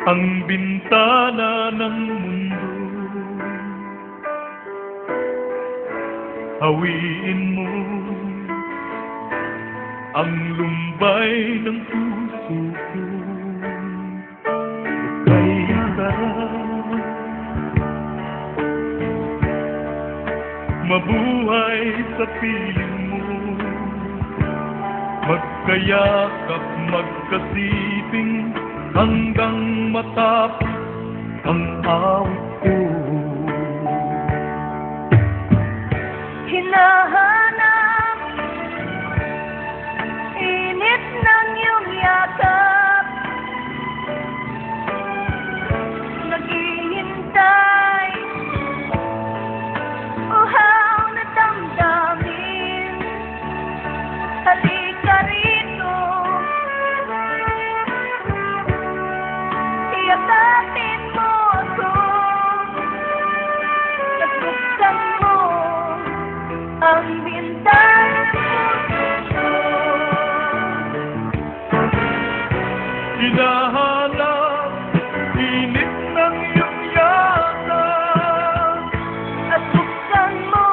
ang bintana ng mundo. Hawiin mo ang lumbay ng puso ko. Ika'y sarap, mabuhay sa piling mo, magkayakap, magkasiping hanggang matapos ang awit ko. Hinahanap init ng iyong yakap, naghihintay uhaw na damdamin. Halika rito, iyakapin mo ako, nagbuksan mo ang bintana ng puso. Hinahanap init ng iyong yakap, At buksan mo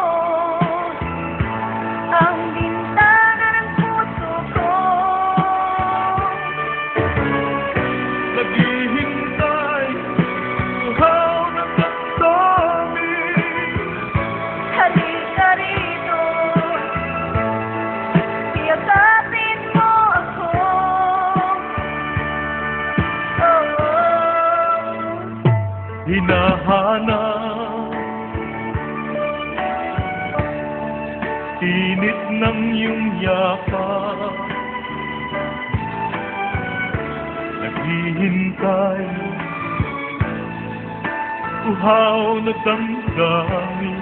ang bintana ng puso ko. naghihintay uhaw na damdamin. Halika rito, iyakapin mo ako. Hinahanap init ng iyong yakap, naghihintay uhaw na damdamin.